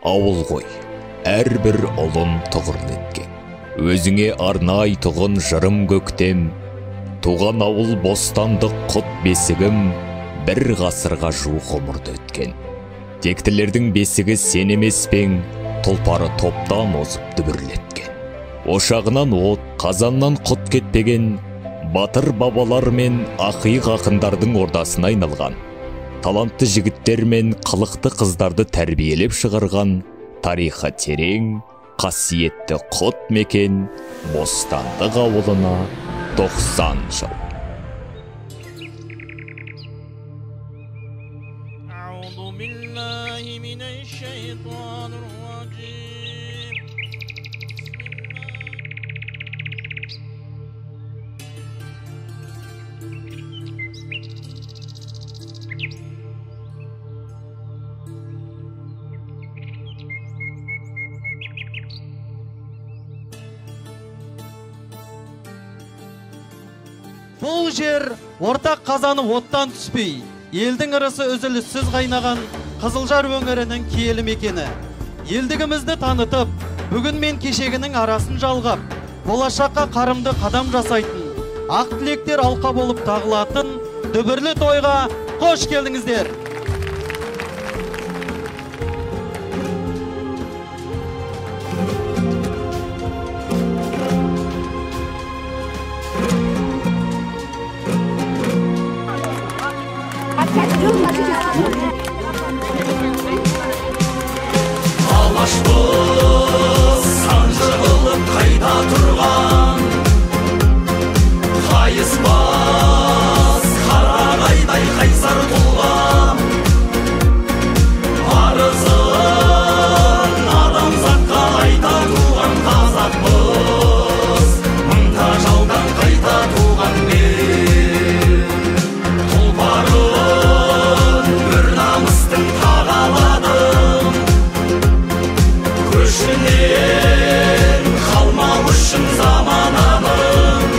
Ауыл ғой, әрбір ұлын тұғыр неткен. Өзіңе арнай тұғын жырым көктем. Туған ауыл бостандық құт бесігім, бір ғасырға жуық ғұмырды өткен. Тектілердің бесігі сен емеспең, тұлпары топтан озып дүбірлеткен. Ошағынан от, қазаннан құт кетпеген, батыр бабалар мен ақиық ақындардың ордасына айналған. Талантты жігіттер мен қылықты қыздарды тәрбиелеп шығарған, тарихы терең, қасиетті құт мекен, Бостандық ауылына 90 жыл. Бұл жер ортақ қазаны оттан түспей, елдің ырысы үзіліссіз қайнаған Қызылжар өңірінің киелі мекені. Елдігімізді танытып, бүгін мен кешегінің арасын жалғап, болашаққа қарымды қадам жасайтын, ақ тілектер алқа болып тағылатын дүбірлі тойға қош келдіңіздер. Алашбыз санжы қылып қайда тұрған, қайыспас қарағайдай қайсар тұлған, арызын адамзатқа айта туған қазақпыз, мыңда жаудан қайта туған ел. Тұлпарын бір намыстың тағаладым, көшінен қалмау үшін заманамын.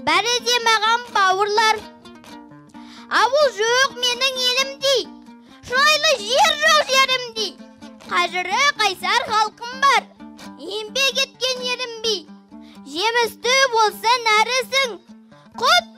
бәрі де маған бауырлар. Ауыл жоқ менің елімдей, жайлы жер жоқ жерімдей. Қажыры қайсар халқым бар, еңбек еткен ерінбей. Жемісті болса нәрісің, құт